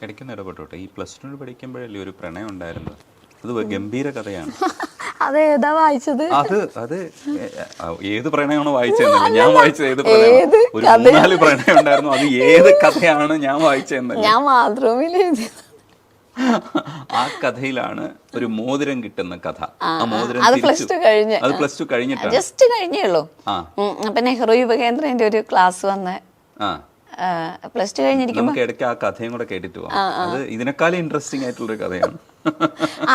ഇടയ്ക്കൊന്ന് ഇടപെട്ടോട്ടെ. ഈ +2 പഠിക്കുമ്പോഴല്ലേ ഒരു പ്രണയം ഉണ്ടായിരുന്നത്? അത് ഗംഭീര കഥയാണ്. അതേതാ വായിച്ചത്? അത് ഏത് പ്രണയമാണോ വായിച്ചതെന്നല്ല, ഞാൻ വായിച്ചത് ഏത് പ്രണയം, ഒരു 3-4 പ്രണയം ഉണ്ടായിരുന്നു. അത് ഏത് കഥയാണ് ഞാൻ വായിച്ചതെന്നല്ല, ഞാൻ മാതൃഭൂമിയിൽ എഴുതിയത്. ആ കഥയിലാണ് ഒരു മോതിരം കിട്ടുന്ന കഥ. ആ മോതിരം അത് +2 കഴിഞ്ഞ്, അത് +2 കഴിഞ്ഞിട്ടാണ്, ജസ്റ്റ് കഴിഞ്ഞേ ഉള്ളൂ. അപ്പൊ നെഹ്റു യുവകേന്ദ്രന്റെ ഒരു ക്ലാസ് വന്ന് +2 കഴിഞ്ഞിരിക്കുമ്പോ നമുക്ക് ഇടയ്ക്ക് ആ കഥയും കൂടെ കേട്ടിട്ട് പോവാം. അത് ഇതിനേക്കാളും ഇൻട്രസ്റ്റിംഗ് ആയിട്ടുള്ളൊരു കഥയാണ്.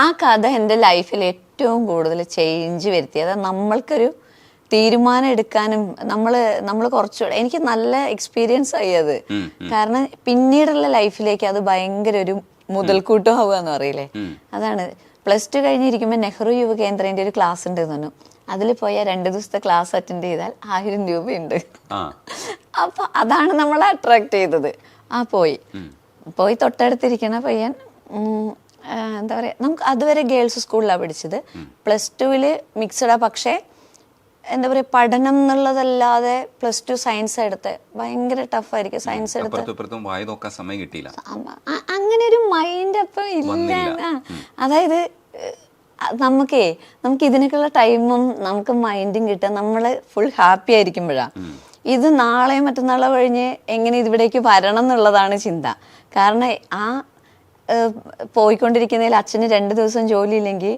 ആ കഥ എൻ്റെ ലൈഫിൽ ഏറ്റവും കൂടുതൽ ചേഞ്ച് വരുത്തിയത്, നമ്മൾക്കൊരു തീരുമാനം എടുക്കാനും നമ്മൾ കുറച്ചുകൂടെ, എനിക്ക് നല്ല എക്സ്പീരിയൻസ് ആയി അത്. കാരണം പിന്നീടുള്ള ലൈഫിലേക്ക് അത് ഭയങ്കര ഒരു മുതൽക്കൂട്ടം ആവുക എന്ന് പറയില്ലേ, അതാണ്. +2 കഴിഞ്ഞിരിക്കുമ്പോൾ നെഹ്റു യുവകേന്ദ്രന്റെ ഒരു ക്ലാസ് ഉണ്ട് എന്ന് പറഞ്ഞു. അതിൽ പോയാൽ 2 ദിവസത്തെ ക്ലാസ് അറ്റൻഡ് ചെയ്താൽ 1000 രൂപയുണ്ട്. അപ്പൊ അതാണ് നമ്മളെ അട്രാക്ട് ചെയ്തത്. പോയി തൊട്ടടുത്തിരിക്കണ പയ്യൻ, എന്താ പറയാ, നമുക്ക് അതുവരെ ഗേൾസ് സ്കൂളിലാണ് പഠിച്ചത്. +2 മിക്സഡാ, പക്ഷേ എന്താ പറയാ, പഠനം എന്നുള്ളതല്ലാതെ +2 സയൻസ് എടുത്ത് ഭയങ്കര ടഫായിരിക്കും. സയൻസ് എടുത്ത് അങ്ങനെ ഒരു മൈൻഡ് അപ്പം ഇല്ല. അതായത് നമുക്ക് ഇതിനൊക്കെയുള്ള ടൈമും നമുക്ക് മൈൻഡും കിട്ടുക നമ്മൾ ഫുൾ ഹാപ്പി ആയിരിക്കുമ്പോഴാണ്. ഇത് നാളെ മറ്റന്നാളെ കഴിഞ്ഞ് എങ്ങനെ ഇതിവിടേക്ക് വരണം എന്നുള്ളതാണ് ചിന്ത. കാരണം പോയിക്കൊണ്ടിരിക്കുന്നതിൽ അച്ഛന് 2 ദിവസം ജോലി ഇല്ലെങ്കിൽ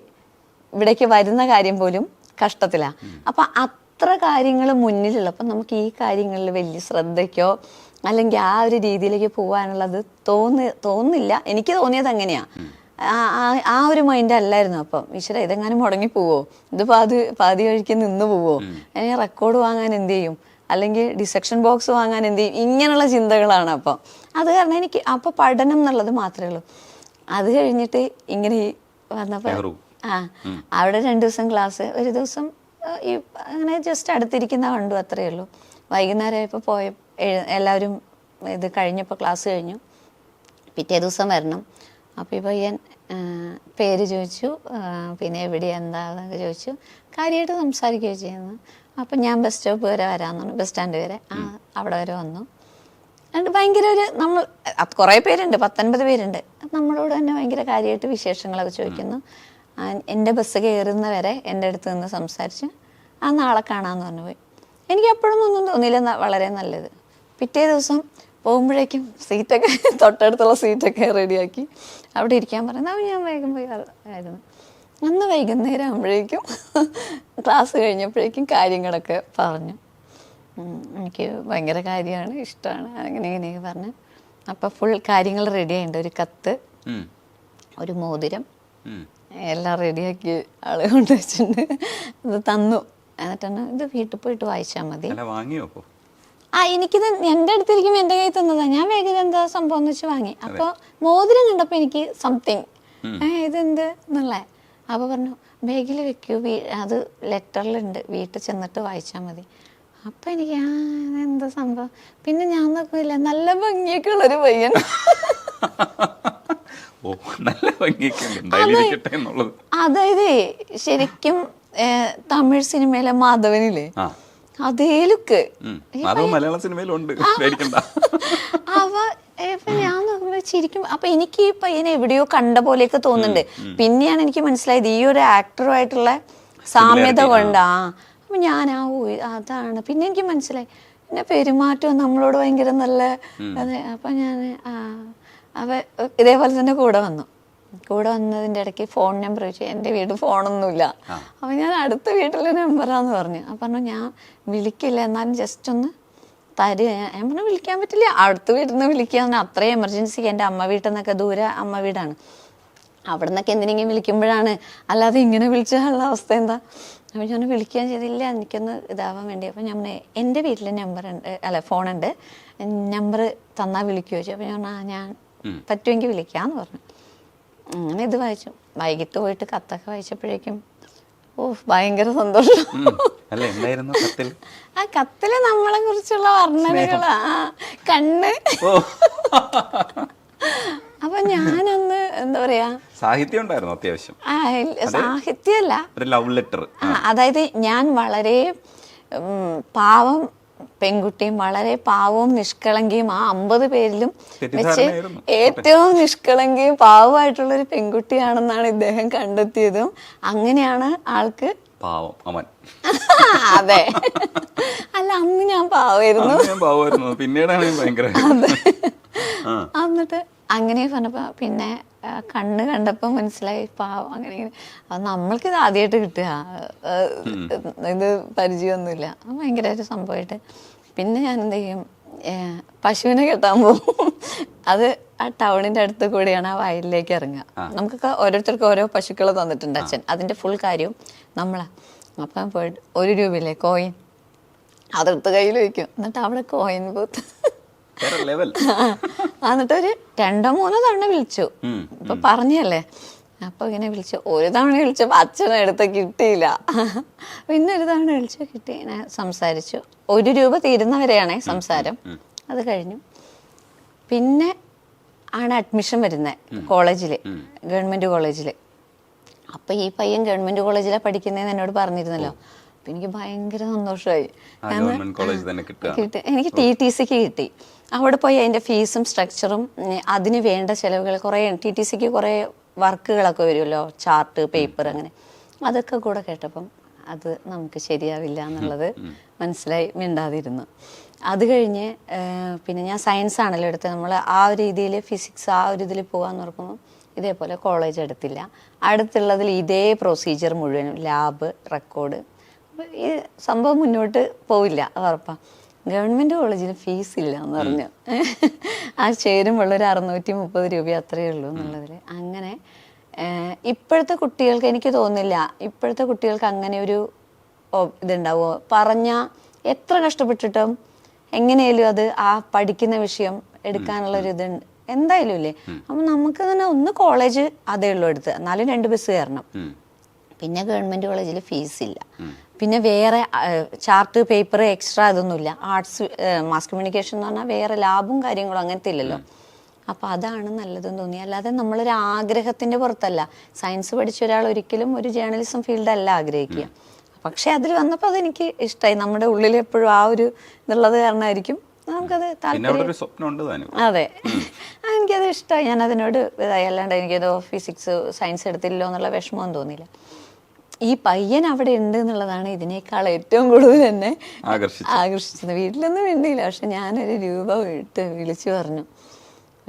ഇവിടേക്ക് വരുന്ന കാര്യം പോലും കഷ്ടത്തിലാണ്. അപ്പം അത്ര കാര്യങ്ങൾ മുന്നിലുള്ളപ്പോൾ നമുക്ക് ഈ കാര്യങ്ങളിൽ വലിയ ശ്രദ്ധയ്ക്കോ അല്ലെങ്കിൽ ആ ഒരു രീതിയിലേക്ക് പോകാനുള്ളത് തോന്നില്ല. എനിക്ക് തോന്നിയത് അങ്ങനെയാണ്. ആ ഒരു മൈൻഡ് അല്ലായിരുന്നു. അപ്പം ഈശ്വര, ഇതെങ്ങാനും മുടങ്ങി പോവോ, ഇത് പാതി വഴിക്ക് നിന്ന് പോവോ, ഇനി റെക്കോർഡ് വാങ്ങാൻ എന്ത് ചെയ്യും, അല്ലെങ്കിൽ ഡിസെക്ഷൻ ബോക്സ് വാങ്ങാൻ എന്ത് ചെയ്യും, ഇങ്ങനെയുള്ള ചിന്തകളാണ്. അപ്പം അത് കാരണം എനിക്ക് അപ്പോൾ പഠനം എന്നുള്ളത് മാത്രമേ ഉള്ളൂ. അത് കഴിഞ്ഞിട്ട് ഇങ്ങനെ വന്നപ്പോൾ അവിടെ 2 ദിവസം ക്ലാസ്, ഒരു ദിവസം ഈ അങ്ങനെ ജസ്റ്റ് അടുത്തിരിക്കുന്ന കണ്ടു, അത്രയേ ഉള്ളൂ. വൈകുന്നേരം ആയപ്പോൾ എല്ലാവരും ഇത് കഴിഞ്ഞപ്പോൾ ക്ലാസ് കഴിഞ്ഞു, പിറ്റേ ദിവസം വരണം. അപ്പോൾ ഈ പയ്യൻ പേര് ചോദിച്ചു, പിന്നെ എവിടെ എന്താണെന്നൊക്കെ ചോദിച്ചു, കാര്യമായിട്ട് സംസാരിക്കുകയോ ചെയ്യുന്നു. അപ്പം ഞാൻ ബസ് സ്റ്റോപ്പ് വരെ വരാമെന്ന് പറഞ്ഞു, ബസ് സ്റ്റാൻഡ് വരെ. അവിടെ വരെ വന്നു. എന്നിട്ട് ഭയങ്കര നമ്മൾ കുറേ പേരുണ്ട്, 19 പേരുണ്ട്. നമ്മളോട് തന്നെ ഭയങ്കര കാര്യമായിട്ട് വിശേഷങ്ങളൊക്കെ ചോദിക്കുന്നു. എൻ്റെ ബസ് കയറുന്നവരെ എൻ്റെ അടുത്ത് നിന്ന് സംസാരിച്ച് നാളെ കാണാമെന്ന് പറഞ്ഞു പോയി. എനിക്ക് അപ്പോഴൊന്നും തോന്നിയില്ല, വളരെ നല്ലത്. പിറ്റേ ദിവസം പോകുമ്പോഴേക്കും സീറ്റൊക്കെ തൊട്ടടുത്തുള്ള സീറ്റൊക്കെ റെഡിയാക്കി അവിടെ ഇരിക്കാൻ പറയുന്നത്. അപ്പോൾ ഞാൻ വേഗം പോയി ആയിരുന്നു. അന്ന് വൈകുന്നേരം ആകുമ്പോഴേക്കും ക്ലാസ് കഴിഞ്ഞപ്പോഴേക്കും കാര്യങ്ങളൊക്കെ പറഞ്ഞു. എനിക്ക് ഭയങ്കര കാര്യമാണ്, ഇഷ്ടമാണ്, അങ്ങനെ ഇങ്ങനെയൊക്കെ പറഞ്ഞു. അപ്പോൾ ഫുൾ കാര്യങ്ങൾ റെഡി ആയിട്ടുണ്ട്. ഒരു കത്ത്, ഒരു മോതിരം എല്ലാം റെഡിയാക്കി ആളെ കൊണ്ട് വെച്ചിട്ടുണ്ട്. ഇത് തന്നു. എന്നിട്ടാണ് ഇത് വീട്ടിൽ പോയിട്ട് വായിച്ചാൽ മതി. എനിക്കിത് എൻ്റെ അടുത്തിരിക്കുമ്പോൾ എൻ്റെ കയ്യിൽ തന്നതാണ്. ഞാൻ വേഗം എന്താ സംഭവം എന്ന് വെച്ച് വാങ്ങി. അപ്പോൾ മോതിരം കണ്ടപ്പോൾ എനിക്ക് സംതിങ് ഇതെന്ത് എന്നുള്ള. അപ്പോൾ പറഞ്ഞു ബാഗിൽ വെക്കൂ, അത് ലെറ്ററിലുണ്ട്, വീട്ടിൽ ചെന്നിട്ട് വായിച്ചാൽ മതി. അപ്പം എനിക്ക് എന്താ സംഭവം. പിന്നെ ഞാൻ നോക്കില്ല, നല്ല ഭംഗിയൊക്കെ ഉള്ളൊരു പയ്യൻ. അതായത് ശരിക്കും തമിഴ് സിനിമയിലെ മാധവനില്ലേ, അതേ ലുക്ക് മലയാള സിനിമയിലുണ്ട്. അപ്പൊ ഞാൻ നോക്കുമ്പോ ചിരിക്കും. അപ്പൊ എനിക്ക് ഈ പയ്യനെ എവിടെയോ കണ്ട പോലെയൊക്കെ തോന്നുന്നുണ്ട്. പിന്നെയാണ് എനിക്ക് മനസ്സിലായത് ഈ ഒരു ആക്ടറുമായിട്ടുള്ള സാമ്യത കൊണ്ടാ. അപ്പൊ ഞാൻ അതാണ്. പിന്നെ എനിക്ക് മനസ്സിലായി, പിന്നെ പെരുമാറ്റവും നമ്മളോട് ഭയങ്കര നല്ല. അതെ. അപ്പൊ ഞാൻ ഇതേപോലെ തന്നെ കൂടെ വന്നതിൻ്റെ ഇടയ്ക്ക് ഫോൺ നമ്പർ ചോദിച്ചു. എൻ്റെ വീട് ഫോണൊന്നുമില്ല. അപ്പം ഞാൻ അടുത്ത വീട്ടിലെ നമ്പറാന്ന് പറഞ്ഞു. അപ്പം പറഞ്ഞു ഞാൻ വിളിക്കില്ല, എന്നാലും ജസ്റ്റ് ഒന്ന് തരുക. ഞാൻ പറഞ്ഞു വിളിക്കാൻ പറ്റില്ല, അടുത്ത വീട്ടിൽ നിന്ന് വിളിക്കാന്ന്. അത്രയും എമർജൻസിക്ക് എൻ്റെ അമ്മ വീട്ടിൽ നിന്നൊക്കെ ദൂരെ അമ്മ വീടാണ്. അവിടെ നിന്നൊക്കെ എന്തിനെങ്കിലും വിളിക്കുമ്പോഴാണ്, അല്ലാതെ ഇങ്ങനെ വിളിച്ചാലുള്ള അവസ്ഥ എന്താ. അപ്പോൾ ഞാൻ വിളിക്കാൻ ചെയ്തില്ല, എനിക്കൊന്ന് ഇതാവാൻ വേണ്ടി. അപ്പം ഞാൻ എൻ്റെ വീട്ടിൽ ഫോണുണ്ട്, നമ്പർ തന്നാൽ വിളിക്കുമോ ചോദിച്ചു. അപ്പോൾ ഞാൻ പറ്റുമെങ്കിൽ വിളിക്കാമെന്ന് പറഞ്ഞു. അങ്ങനെ ഇത് വായിച്ചു. വൈകിട്ട് പോയിട്ട് കത്തൊക്കെ വായിച്ചപ്പോഴേക്കും ഭയങ്കര സന്തോഷം. ആ കത്തില് നമ്മളെ കുറിച്ചുള്ള വർണ്ണനകളാ, കണ്ണ്. അപ്പൊ ഞാനൊന്ന് എന്താ പറയാ, സാഹിത്യം ഉണ്ടായിരുന്നു അത്യാവശ്യം. സാഹിത്യമല്ല, ലവ് ലെറ്റർ. അതായത് ഞാൻ വളരെ പാവം പെൺകുട്ടിയും വളരെ പാവവും നിഷ്കളങ്കയും ആ 50 പേരിലും വെച്ച് തെറ്റിദ്ധാരണയായിരുന്നു. ഏറ്റവും നിഷ്കളങ്കയും പാവമായിട്ടുള്ള ഒരു പെൺകുട്ടിയാണെന്നാണ് ഇദ്ദേഹം കണ്ടെത്തിയതും. അങ്ങനെയാണ് ആൾക്ക് പാവം അവൻ. അതെ, അല്ല അന്ന് ഞാൻ പാവമായിരുന്നു. അന്ന് ഞാൻ പാവമായിരുന്നു, പിന്നീടാണ് ഞാൻ ഭയങ്കര. എന്നിട്ട് അങ്ങനെ പറഞ്ഞപ്പോ പിന്നെ കണ്ണ് കണ്ടപ്പോ മനസ്സിലായി പാവം അങ്ങനെ ഇങ്ങനെ. അത് നമ്മൾക്കിത് ആദ്യമായിട്ട് കിട്ടുക, ഇത് പരിചയമൊന്നുമില്ല. ഭയങ്കര ഒരു സംഭവമായിട്ട് പിന്നെ ഞാൻ എന്ത് ചെയ്യും, പശുവിനെ കെട്ടാൻ പോകും. അത് ആ ടൗണിന്റെ അടുത്ത് കൂടിയാണ് ആ വയലിലേക്ക് ഇറങ്ങുക. നമുക്കൊക്കെ ഓരോരുത്തർക്കും ഓരോ പശുക്കളെ തന്നിട്ടുണ്ട് അച്ഛൻ, അതിന്റെ ഫുൾ കാര്യവും നമ്മളാ. അപ്പം പോയിട്ട് 1 രൂപയില്ലേ കോയിൻ, അതെടുത്ത് കയ്യിൽ വയ്ക്കും. എന്നിട്ട് അവിടെ കോയിൻ ബൂത്ത് എന്നിട്ട് ഒരു 2-3 തവണ വിളിച്ചു. ഇപ്പൊ പറഞ്ഞല്ലേ, അപ്പൊ ഇങ്ങനെ വിളിച്ചു. ഒരു തവണ വിളിച്ചപ്പോ അച്ഛനെ എടുത്ത് കിട്ടിയില്ല. പിന്നെ ഒരു തവണ വിളിച്ചു, കിട്ടി. ഇങ്ങനെ സംസാരിച്ചു. 1 രൂപ തീരുന്നവരെയാണേ സംസാരം. അത് കഴിഞ്ഞു. പിന്നെ ആണ് അഡ്മിഷൻ വരുന്നത് കോളേജില്, ഗവൺമെന്റ് കോളേജില്. അപ്പൊ ഈ പയ്യൻ ഗവൺമെന്റ് കോളേജിലാണ് പഠിക്കുന്നതെന്ന് എന്നോട് പറഞ്ഞിരുന്നല്ലോ. അപ്പൊ എനിക്ക് ഭയങ്കര സന്തോഷമായി. കിട്ടി, എനിക്ക് TTCക്ക് കിട്ടി. അവിടെ പോയി അതിന്റെ ഫീസും സ്ട്രക്ചറും അതിന് വേണ്ട ചെലവുകൾ കുറേ, TTCക്ക് കുറേ വർക്കുകളൊക്കെ വരുമല്ലോ, ചാർട്ട്, പേപ്പർ, അങ്ങനെ അതൊക്കെ കൂടെ കേട്ടപ്പം അത് നമുക്ക് ശരിയാവില്ല എന്നുള്ളത് മനസ്സിലായി, മിണ്ടാതിരുന്നു. അത് കഴിഞ്ഞ് പിന്നെ ഞാൻ സയൻസ് ആണല്ലോ എടുത്തത്. നമ്മൾ ആ ഒരു രീതിയിൽ ഫിസിക്സ് ആ ഒരു ഇതിൽ പോകാമെന്ന് ഓർക്കുമ്പോൾ ഇതേപോലെ കോളേജ് എടുത്തില്ല. അടുത്തുള്ളതിൽ ഇതേ പ്രൊസീജിയർ മുഴുവനും, ലാബ്, റെക്കോർഡ്. ഈ സംഭവം മുന്നോട്ട് പോവില്ല, ഉറപ്പാണ്. ഗവൺമെൻറ് കോളേജിൽ ഫീസ് ഇല്ല എന്ന് പറഞ്ഞു. ആ ചേരുമ്പോൾ ഒരു 630 രൂപ അത്രയേ ഉള്ളൂ എന്നുള്ളതിൽ. അങ്ങനെ ഇപ്പോഴത്തെ കുട്ടികൾക്ക് എനിക്ക് തോന്നുന്നില്ല, ഇപ്പോഴത്തെ കുട്ടികൾക്ക് അങ്ങനെ ഒരു ഇതുണ്ടാവുമോ. പറഞ്ഞാൽ എത്ര കഷ്ടപ്പെട്ടിട്ടും എങ്ങനെയാലും അത് ആ പഠിക്കുന്ന വിഷയം എടുക്കാനുള്ളൊരു ഇത് എന്തായാലും ഇല്ലേ. അപ്പം നമുക്ക് തന്നെ ഒന്ന് കോളേജ് അതേ ഉള്ളൂ എടുത്ത്, എന്നാലും 2 ബസ് കയറണം. പിന്നെ ഗവൺമെൻറ് കോളേജിൽ ഫീസ് ഇല്ല. പിന്നെ വേറെ ചാർട്ട്, പേപ്പർ, എക്സ്ട്രാ ഇതൊന്നുമില്ല. ആർട്സ്, മാസ് കമ്മ്യൂണിക്കേഷൻ എന്ന് പറഞ്ഞാൽ വേറെ ലാബും കാര്യങ്ങളും അങ്ങനത്തെ ഇല്ലല്ലോ. അപ്പോൾ അതാണ് നല്ലതെന്ന് തോന്നി. അല്ലാതെ നമ്മളൊരു ആഗ്രഹത്തിൻ്റെ പുറത്തല്ല. സയൻസ് പഠിച്ച ഒരാൾ ഒരിക്കലും ഒരു ജേർണലിസം ഫീൽഡല്ല ആഗ്രഹിക്കുക. പക്ഷെ അതിൽ വന്നപ്പോൾ അതെനിക്ക് ഇഷ്ടമായി. നമ്മുടെ ഉള്ളിൽ എപ്പോഴും ആ ഒരു ഇതുള്ളത് കാരണമായിരിക്കും നമുക്കത് താല്പര്യം. അതെ, എനിക്കത് ഇഷ്ടമായി. ഞാൻ അതിനോട് അല്ലാണ്ട് എനിക്കതോ ഫിസിക്സ് സയൻസ് എടുത്തില്ലല്ലോ എന്നുള്ള വിഷമമൊന്നും തോന്നിയില്ല. ഈ പയ്യൻ അവിടെ ഉണ്ട് എന്നുള്ളതാണ് ഇതിനേക്കാൾ ഏറ്റവും കൂടുതൽ എന്നെ ആകർഷിച്ചത്. വീട്ടിലൊന്നും വേണ്ടിയില്ല, പക്ഷെ ഞാനൊരു രൂപ വിളിച്ചു പറഞ്ഞു,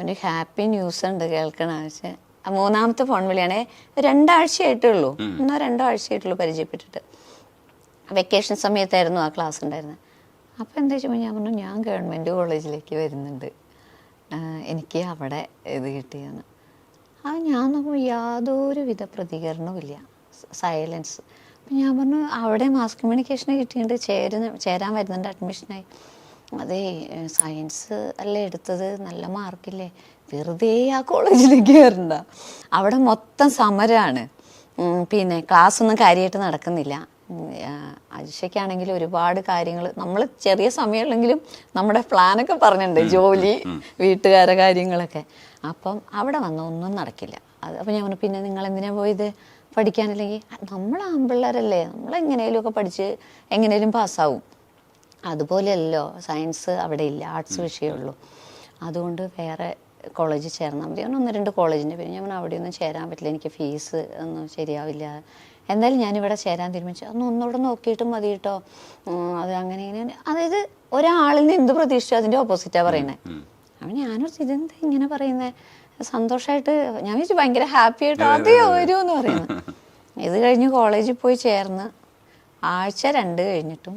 ഒരു ഹാപ്പി ന്യൂസ് ഉണ്ട് കേൾക്കണം. പക്ഷെ 3ാമത്തെ ഫോൺ വിളിയാണേ. 2 ആഴ്ചയായിട്ടേ ഉള്ളൂ, 2 ആഴ്ചയായിട്ടുള്ളൂ പരിചയപ്പെട്ടിട്ട്. വെക്കേഷൻ സമയത്തായിരുന്നു ആ ക്ലാസ് ഉണ്ടായിരുന്നത്. അപ്പോൾ എന്താ വെച്ചാൽ ഞാൻ പറഞ്ഞു, ഞാൻ ഗവൺമെൻറ് കോളേജിലേക്ക് വരുന്നുണ്ട്, എനിക്ക് അവിടെ ഇത് കിട്ടിയെന്ന്. ഞാൻ നോക്കുമ്പോൾ യാതൊരു വിധ പ്രതികരണവും ഇല്ല, സൈലൻസ്. അപ്പം ഞാൻ പറഞ്ഞു, അവിടെ മാസ് കമ്മ്യൂണിക്കേഷന് കിട്ടിയിട്ട് ചേരാൻ വരുന്നുണ്ട് അഡ്മിഷനായി. അതേ, സയൻസ് അല്ലേ എടുത്തത്, നല്ല മാർക്കില്ലേ, വെറുതെ ആ കോളേജിലേക്ക് വരണ്ട. അവിടെ മൊത്തം സമരമാണ്. പിന്നെ ക്ലാസ്സൊന്നും കാര്യമായിട്ട് നടക്കുന്നില്ല. അജിഷയ്ക്കാണെങ്കിൽ ഒരുപാട് കാര്യങ്ങൾ, നമ്മൾ ചെറിയ സമയമുള്ളെങ്കിലും നമ്മുടെ പ്ലാനൊക്കെ പറഞ്ഞിട്ടുണ്ട്, ജോലി, വീട്ടുകാരെ കാര്യങ്ങളൊക്കെ. അപ്പം അവിടെ വന്ന ഒന്നും നടക്കില്ല. അപ്പം ഞാൻ പറഞ്ഞു, പിന്നെ നിങ്ങൾ എന്തിനാ പോയത്, പഠിക്കാനില്ലെങ്കിൽ? നമ്മൾ ആൺപിള്ളേരല്ലേ, നമ്മളെങ്ങനെയും ഒക്കെ പഠിച്ച് എങ്ങനെയും പാസ്സാവും. അതുപോലെയല്ലോ സയൻസ് അവിടെ ഇല്ല, ആർട്സ് വിഷയമുള്ളൂ. അതുകൊണ്ട് വേറെ കോളേജിൽ ചേർന്നാൽ മതി. 1-2 കോളേജിൻ്റെ പേര് ഞാൻ അവിടെയൊന്നും ചേരാൻ പറ്റില്ല, എനിക്ക് ഫീസ് ഒന്നും ശരിയാവില്ല. എന്തായാലും ഞാനിവിടെ ചേരാൻ തീരുമാനിച്ചു. ഒന്നുകൂടെ നോക്കിയിട്ട് മതി കേട്ടോ, അത് അങ്ങനെ ഇങ്ങനെ. അതായത് ഒരാളിൽ നിന്ന് എന്ത് പ്രതീക്ഷിച്ചു അതിൻ്റെ ഓപ്പോസിറ്റാണ് പറയുന്നത്. അപ്പം ഞാനോർത്ത് ഇതെന്താ ഇങ്ങനെ പറയുന്നത്, സന്തോഷമായിട്ട് ഞാൻ വിചാരിച്ചു ഭയങ്കര ഹാപ്പി ആയിട്ട് അതേ വരുമെന്ന് പറയുന്നത്. ഇത് കഴിഞ്ഞ് കോളേജിൽ പോയി ചേർന്ന് ആഴ്ച 2 കഴിഞ്ഞിട്ടും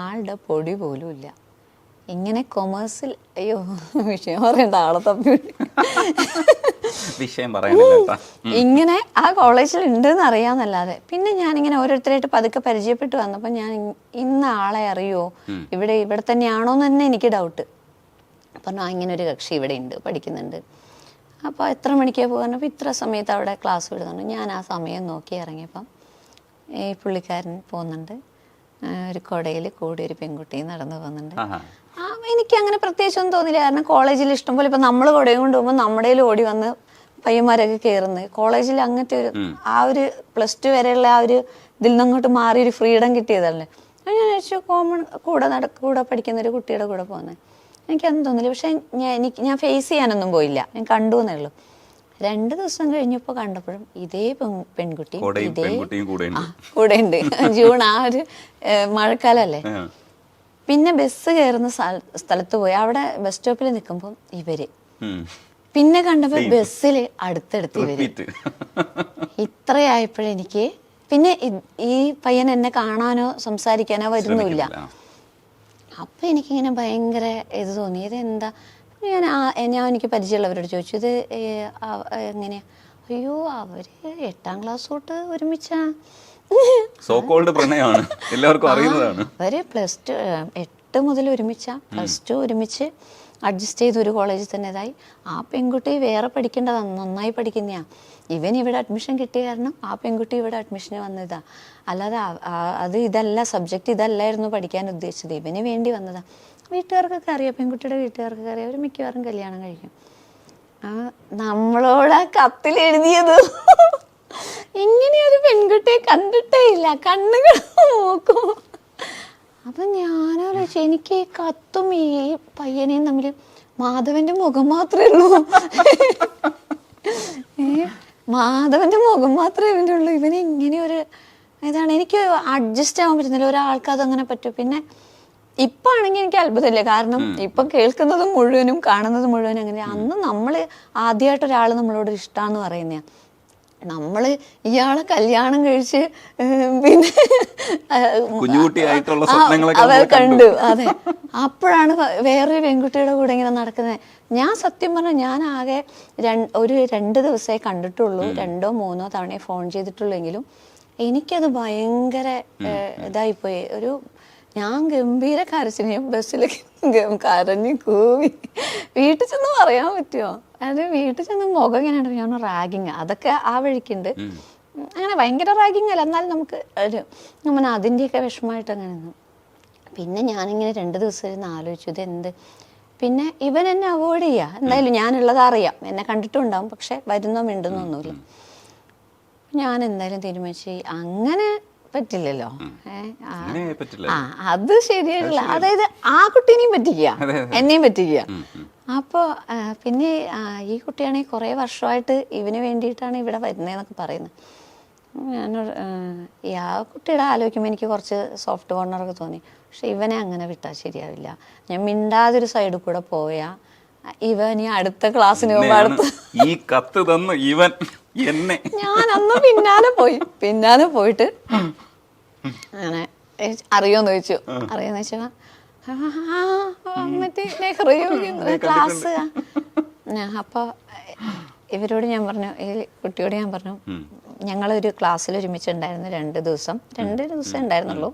ആളുടെ പൊടി പോലും ഇല്ല. ഇങ്ങനെ കൊമേഴ്സിൽ, അയ്യോ വിഷയം പറയണ്ട, ആളെ തപ്പി വിഷയം പറയുന്നില്ല. ഇങ്ങനെ ആ കോളേജിൽ ഉണ്ടെന്ന് അറിയാന്നല്ലാതെ. പിന്നെ ഞാനിങ്ങനെ ഓരോരുത്തരായിട്ട് പതുക്കെ പരിചയപ്പെട്ട് വന്നപ്പോൾ ഞാൻ ഇന്ന ആളെ അറിയുമോ, ഇവിടെ തന്നെയാണോ എന്ന് തന്നെ എനിക്ക് ഡൗട്ട്. പറഞ്ഞു, ഇങ്ങനെ ഒരു കക്ഷി ഇവിടെ ഉണ്ട്, പഠിക്കുന്നുണ്ട്. അപ്പോൾ എത്ര മണിക്കാണ് പോകാൻ? അപ്പോൾ ഇത്ര സമയത്ത് അവിടെ ക്ലാസ് വിടുന്നുണ്ട്. ഞാൻ ആ സമയം നോക്കി ഇറങ്ങിയപ്പം ഈ പുള്ളിക്കാരൻ പോകുന്നുണ്ട്, ഒരു കുടയിൽ കൂടി ഒരു പെൺകുട്ടി നടന്നു പോകുന്നുണ്ട്. എനിക്ക് അങ്ങനെ പ്രത്യേകിച്ചൊന്നും തോന്നില്ല, കാരണം കോളേജിൽ ഇഷ്ടംപോലെ ഇപ്പം നമ്മൾ കുടയും കൊണ്ട് പോകുമ്പോൾ നമ്മുടെ ഓടി വന്ന് പയ്യന്മാരൊക്കെ കയറുന്നത്. കോളേജിൽ അങ്ങനത്തെ ഒരു ആ ഒരു +2 വരെയുള്ള ആ ഒരു ഇതിൽ നിന്ന് അങ്ങോട്ട് മാറി ഒരു ഫ്രീഡം കിട്ടിയതല്ലേ. അപ്പം ഞാൻ വിചാരിച്ചു കോമൺ കൂടെ പഠിക്കുന്ന ഒരു കുട്ടിയുടെ കൂടെ പോകുന്നത്, എനിക്കതൊന്നും തോന്നില്ല. പക്ഷെ ഞാൻ ഫേസ് ചെയ്യാനൊന്നും പോയില്ല, ഞാൻ കണ്ടു എന്നേ ഉള്ളൂ. 2 ദിവസം കഴിഞ്ഞപ്പോൾ കണ്ടപ്പോഴും ഇതേ പെൺകുട്ടി കൂടെ ഉണ്ട്. ജൂൺ ആ ഒരു മഴക്കാലല്ലേ. പിന്നെ ബസ് കയറുന്ന സ്ഥലത്ത് പോയി അവിടെ ബസ് സ്റ്റോപ്പിൽ നിൽക്കുമ്പോൾ ഇവര്, പിന്നെ കണ്ടപ്പോ ബസ്സിൽ അടുത്തടുത്ത് ഇവര്. ഇത്രയായപ്പോഴെനിക്ക് പിന്നെ ഈ പയ്യൻ എന്നെ കാണാനോ സംസാരിക്കാനോ വരുന്നില്ല. അപ്പൊ എനിക്കിങ്ങനെ ഭയങ്കര ഇത് തോന്നി, ഇത് എന്താ. ഞാൻ എനിക്ക് പരിചയമുള്ളവരോട് ചോദിച്ചു, ഇത് എങ്ങനെയാ? അയ്യോ അവര് 8ാം ക്ലാസ് തൊട്ട് ഒരുമിച്ചാ. എല്ലാവർക്കും അറിയുന്നതാണ്. അവര് +2 8 മുതൽ ഒരുമിച്ചാ, +2 ഒരുമിച്ച് അഡ്ജസ്റ്റ് ചെയ്ത് ഒരു കോളേജിൽ തന്നെ ഇതായി. ആ പെൺകുട്ടി വേറെ പഠിക്കേണ്ടതാണ്, നന്നായി പഠിക്കുന്നയാ. ഇവൻ ഇവിടെ അഡ്മിഷൻ കിട്ടിയ കാരണം ആ പെൺകുട്ടി ഇവിടെ അഡ്മിഷന് വന്നതാ. അല്ലാതെ ഇതല്ല സബ്ജക്റ്റ്, ഇതല്ലായിരുന്നു പഠിക്കാൻ ഉദ്ദേശിച്ചത്, ഇവന് വേണ്ടി വന്നതാ. വീട്ടുകാർക്കൊക്കെ അറിയാം, പെൺകുട്ടിയുടെ വീട്ടുകാർക്കൊക്കെ അറിയാം, അവർ മിക്കവാറും കല്യാണം കഴിക്കും. നമ്മളോട് ആ കത്തിൽ എഴുതിയത് ഇങ്ങനെയൊരു പെൺകുട്ടിയെ കണ്ടിട്ടേ ഇല്ല, കണ്ണുകൾ നോക്കും. അപ്പൊ ഞാനാലോചിച്ചു, എനിക്ക് ഈ കത്തും ഈ പയ്യനെയും തമ്മിൽ മാധവന്റെ മുഖം മാത്രമേ ഉള്ളൂ. മാധവന്റെ മുഖം മാത്രമേ ഇവൻ്റെ ഉള്ളൂ. ഇവന് ഇങ്ങനെ ഒരു ഇതാണ്, എനിക്ക് അഡ്ജസ്റ്റ് ആവാൻ പറ്റുന്നില്ല. ഒരാൾക്ക് അതങ്ങനെ പറ്റും. പിന്നെ ഇപ്പൊ ആണെങ്കിൽ എനിക്ക് അത്ഭുതമില്ല, കാരണം ഇപ്പൊ കേൾക്കുന്നത് മുഴുവനും കാണുന്നത് മുഴുവനും അങ്ങനെ. അന്ന് നമ്മള് ആദ്യമായിട്ട് ഒരാൾ നമ്മളോട് ഇഷ്ടമാന്ന് പറയുന്ന, നമ്മള് ഇയാളെ കല്യാണം കഴിച്ച് പിന്നെ അവർ കണ്ടു. അതെ, അപ്പോഴാണ് വേറൊരു പെൺകുട്ടിയുടെ കൂടെ ഇങ്ങനെ നടക്കുന്നത്. ഞാൻ സത്യം പറഞ്ഞാൽ ഞാൻ ആകെ 2 ദിവസമേ കണ്ടിട്ടുള്ളൂ, 2 or 3 തവണയെ ഫോൺ ചെയ്തിട്ടുള്ളെങ്കിലും എനിക്കത് ഭയങ്കര ഇതായിപ്പോയി. ഞാൻ ഗംഭീര കരച്ചിൽ, ബസ്സിലേക്ക് കരഞ്ഞു കൂവി. വീട്ടിൽ ചെന്ന് പറയാൻ പറ്റുമോ? അത് വീട്ടിൽ ചെന്ന് മുഖം ഇങ്ങനെ ഞാൻ റാഗിങ് അതൊക്കെ ആ വഴിക്കുണ്ട്. അങ്ങനെ ഭയങ്കര റാഗിങ് അല്ല, എന്നാലും നമുക്ക് നമ്മൾ അതിൻ്റെയൊക്കെ വിഷമമായിട്ട് അങ്ങനെ നിന്നു. പിന്നെ ഞാനിങ്ങനെ 2 ദിവസം ഇരുന്ന് ആലോചിച്ചു, ഇതെന്ത്. പിന്നെ ഇവൻ എന്നെ അവോയ്ഡ് ചെയ്യുക, എന്തായാലും ഞാനുള്ളത് അറിയാം, എന്നെ കണ്ടിട്ടുണ്ടാവും, പക്ഷെ വരുന്നോ മിണ്ടുന്നൊന്നുമില്ല. ഞാൻ എന്തായാലും തീരുമാനിച്ചു, അങ്ങനെ പറ്റില്ലല്ലോ. അത് ശരിയല്ല. അതായത് ആ കുട്ടീനെയും പറ്റിക്കുക, എന്നെയും പറ്റിക്കുക. അപ്പോൾ പിന്നെ ഈ കുട്ടിയാണെങ്കിൽ കുറേ വർഷമായിട്ട് ഇവന് വേണ്ടിയിട്ടാണ് ഇവിടെ വരുന്നതെന്നൊക്കെ പറയുന്നത്. ഞാനോട് ആ കുട്ടിയുടെ ആലോചിക്കുമ്പോൾ എനിക്ക് കുറച്ച് സോഫ്റ്റ് കോർണറൊക്കെ തോന്നി. പക്ഷെ ഇവനെ അങ്ങനെ വിട്ടാൽ ശരിയാവില്ല. ഞാൻ മിണ്ടാതൊരു സൈഡിൽ കൂടെ പോയാ ഇവൻ ഈ അടുത്ത ക്ലാസ്സിന് ഈ കത്ത് തന്നു ഇവൻ എന്നെ. ഞാൻ അന്ന് പിന്നാലെ പോയിട്ട് അങ്ങനെ അറിയോന്ന് ചോദിച്ചു. അറിയോന്ന് ചോദിച്ചാ മറ്റേ നെഹ്റു ക്ലാസ്. അപ്പൊ ഇവരോട് ഞാൻ പറഞ്ഞു, ഈ കുട്ടിയോട് ഞാൻ പറഞ്ഞു, ഞങ്ങളൊരു ക്ലാസ്സിൽ ഒരുമിച്ചുണ്ടായിരുന്നു 2 ദിവസം ഉണ്ടായിരുന്നുള്ളൂ.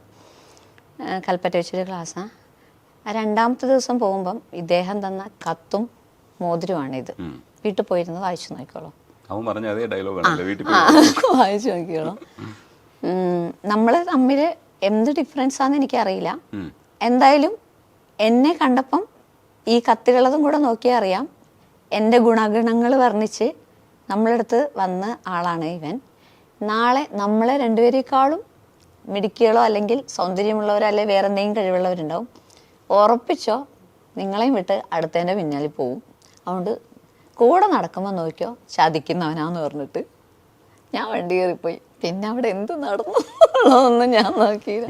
കൽപ്പറ്റ വെച്ചൊരു ക്ലാസ്സാണ്. 2ാമത്തെ ദിവസം പോകുമ്പം ഇദ്ദേഹം തന്ന കത്തും മോതിരമാണിത്. വീട്ടിൽ പോയിരുന്ന് വായിച്ചു നോക്കിക്കോളൂ. വായിച്ചു നോക്കിക്കോളൂ. നമ്മൾ തമ്മിൽ എന്ത് ഡിഫറൻസ് ആണെന്ന് എനിക്കറിയില്ല. എന്തായാലും എന്നെ കണ്ടപ്പം ഈ കത്തുകളതും കൂടെ നോക്കിയാൽ അറിയാം, എൻ്റെ ഗുണഗണങ്ങൾ വർണ്ണിച്ച് നമ്മളടുത്ത് വന്ന ആളാണ് ഇവൻ. നാളെ നമ്മളെ 2പേരെക്കാളും മിടുക്കികളോ അല്ലെങ്കിൽ സൗന്ദര്യമുള്ളവരോ അല്ലെങ്കിൽ വേറെ എന്തെങ്കിലും കഴിവുള്ളവരുണ്ടാവും. ഉറപ്പിച്ചോ, നിങ്ങളെയും വിട്ട് അടുത്തതിൻ്റെ പിന്നാലെ പോവും. അതുകൊണ്ട് കൂടെ നടക്കുമ്പോൾ നോക്കിയോ, ചതിക്കുന്നവനാന്ന് പറഞ്ഞിട്ട് ഞാൻ വണ്ടി കയറിപ്പോയി. പിന്നെ അവിടെ എന്ത് നടന്നു ഒന്നും ഞാൻ നോക്കിയില്ല.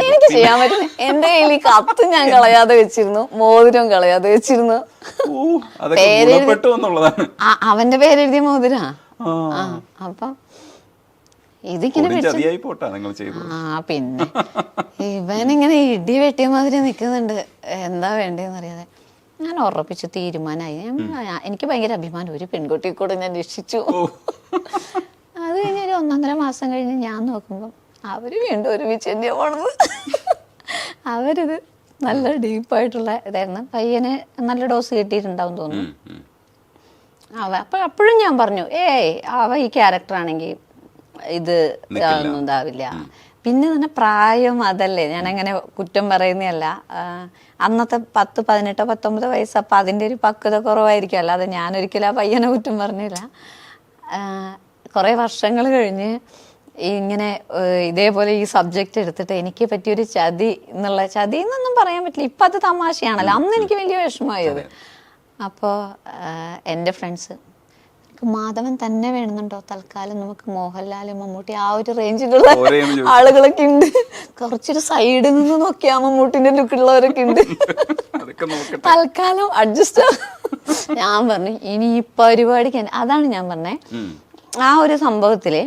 എനിക്ക് ചെയ്യാൻ പറ്റും. എന്റെ കയ്യിൽ ഈ കത്ത് ഞാൻ കളയാതെ വെച്ചിരുന്നു, മോതിരം കളയാതെ വെച്ചിരുന്നു. അവന്റെ പേരെഴുതിയ മോതിരാ. അപ്പം ഇതിങ്ങനെ പിന്നെ ഇവനിങ്ങനെ ഇടി വെട്ടിയ മാതിരി നിൽക്കുന്നുണ്ട്, എന്താ വേണ്ടതെന്ന് അറിയാതെ. ഞാൻ ഉറപ്പിച്ചു, തീരുമാനമായി. എനിക്ക് ഭയങ്കര അഭിമാനം, ഒരു പെൺകുട്ടിയെ കൂടെ ഞാൻ രക്ഷിച്ചു. അത് കഴിഞ്ഞ് ഒരു 1.5 മാസം കഴിഞ്ഞ് ഞാൻ നോക്കുമ്പോൾ അവര് വീണ്ടും ഒരുമിച്ച് തന്നെയാ പോണത്. അവരിത് നല്ല ഡീപ്പായിട്ടുള്ള ഇതായിരുന്നു. പയ്യന് നല്ല ഡോസ് കിട്ടിയിട്ടുണ്ടാവും തോന്നുന്നു. അപ്പോഴും ഞാൻ പറഞ്ഞു, അവ ഈ ക്യാരക്ടറാണെങ്കിൽ ഇത് ഒന്നും ഇതാവില്ല. പിന്നെ തന്നെ പ്രായം അതല്ലേ, ഞാനങ്ങനെ കുറ്റം പറയുന്നതല്ല. അന്നത്തെ 10, 18, 19 വയസ്സ്. അപ്പം അതിൻ്റെ ഒരു പക്വത കുറവായിരിക്കും. അല്ലാതെ ഞാനൊരിക്കലും ആ പയ്യനെ കുറ്റം പറഞ്ഞില്ല. കുറേ വർഷങ്ങൾ കഴിഞ്ഞ് ഇങ്ങനെ ഇതേപോലെ ഈ സബ്ജക്റ്റ് എടുത്തിട്ട് എനിക്ക് പറ്റിയൊരു ചതി എന്നൊന്നും പറയാൻ പറ്റില്ല. ഇപ്പം അത് തമാശയാണല്ലോ, അന്ന് എനിക്ക് വലിയ വിഷമമായത്. അപ്പോൾ എൻ്റെ ഫ്രണ്ട്സ് മാധവൻ തന്നെ വേണമെന്നുണ്ടോ, തൽക്കാലം നമുക്ക് മോഹൻലാൽ മമ്മൂട്ടി ആ ഒരു റേഞ്ചിലുള്ള ആളുകളൊക്കെ ഉണ്ട്, കുറച്ചൊരു സൈഡിൽ നിന്ന് നോക്കിയാ മമ്മൂട്ടിന്റെ ലുക്കുള്ളവരൊക്കെ ഉണ്ട്, തൽക്കാലം അഡ്ജസ്റ്റ്. ഞാൻ പറഞ്ഞു ഇനി ഈ പരിപാടിക്ക് അതാണ് ഞാൻ പറഞ്ഞേ. ആ ഒരു സംഭവത്തില്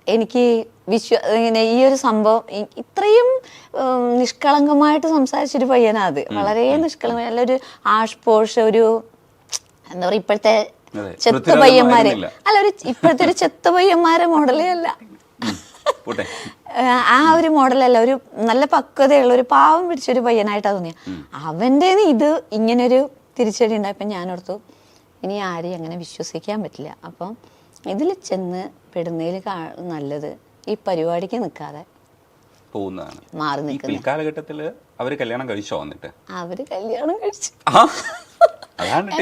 എനിക്ക് ഇങ്ങനെ ഈ ഒരു സംഭവം ഇത്രയും നിഷ്കളങ്കമായിട്ട് സംസാരിച്ചൊരു പയ്യനാ അത്. വളരെ നിഷ്കളങ്ക, നല്ലൊരു ആഷ് പോഷ്, ഒരു എന്താ പറയുക ഇപ്പോഴത്തെ ചെത്ത പയ്യന്മാരെ അല്ല, ഇപ്പോഴത്തെ ഒരു ചെത്ത പയ്യന്മാരെ മോഡലേ അല്ല, ആ ഒരു മോഡലല്ല. ഒരു നല്ല പക്വതയുള്ള ഒരു പാവം പിടിച്ചൊരു പയ്യനായിട്ടാ തോന്നിയ. അവൻ്റെ ഇത് ഇങ്ങനൊരു തിരിച്ചടി ഉണ്ടായപ്പോൾ ഞാനോർത്തു ഇനി ആരെയും അങ്ങനെ വിശ്വസിക്കാൻ പറ്റില്ല. അപ്പം ഇതിൽ ചെന്ന് പെടുന്നതിൽ നല്ലത് ഈ പരിപാടിക്ക് നിൽക്കാതെ പോകുന്നതാണ്. മാറി നിൽക്കുന്നത്. പിൽക്കാലഘട്ടത്തില് അവര് കല്യാണം കഴിച്ചോ? വന്നിട്ട് അവര് കല്യാണം കഴിച്ചു.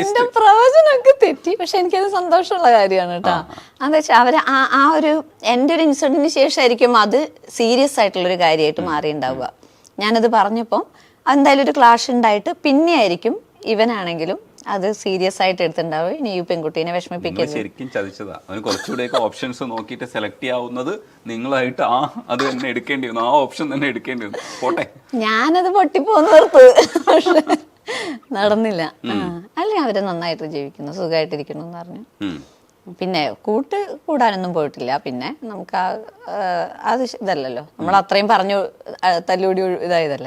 എന്റെ പ്രവചനമൊക്കെ തെറ്റി, പക്ഷെ എനിക്കത് സന്തോഷമുള്ള കാര്യമാണ് കേട്ടോ. എന്താ വെച്ചാൽ അവര് ആ ഒരു എൻ്റെ ഒരു ഇൻസിഡന്റിന് ശേഷമായിരിക്കും അത് സീരിയസ് ആയിട്ടുള്ളൊരു കാര്യമായിട്ട് മാറിയിട്ടുണ്ടാവുക. ഞാനത് പറഞ്ഞപ്പോൾ എന്തായാലും ഒരു ക്ലാഷ് ഉണ്ടായിട്ട് പിന്നെ ആയിരിക്കും ഇവനാണെങ്കിലും അത് സീരിയസ് ആയിട്ട് എടുത്തിട്ടുണ്ടാവും. ഇനി ഈ പെൺകുട്ടീനെ വിഷമിപ്പിക്കുന്നത് ശരിക്കും ചതിച്ചതാ. അവന് കുറച്ചുകൂടെ ഓപ്ഷൻസ് നോക്കിയിട്ട് സെലക്ട് ചെയ്യാവുന്നത് നിങ്ങളായിട്ട് അത് തന്നെ എടുക്കേണ്ടി വന്നു, ആ ഓപ്ഷൻ തന്നെ എടുക്കേണ്ടി വന്നു. പോട്ടെ, ഞാനത് പൊട്ടിപ്പോന്ന് നിർത്ത്, പക്ഷെ നടന്നില്ല. അല്ലെ അവര് നന്നായിട്ട് ജീവിക്കുന്നു, സുഖമായിട്ടിരിക്കുന്നു എന്ന് പറഞ്ഞു. പിന്നെ കൂടാനൊന്നും പോയിട്ടില്ല. പിന്നെ നമുക്ക് അത് ഇതല്ലല്ലോ, നമ്മൾ അത്രയും പറഞ്ഞു തല്ലുകൂടി ഇതായതല്ലേ.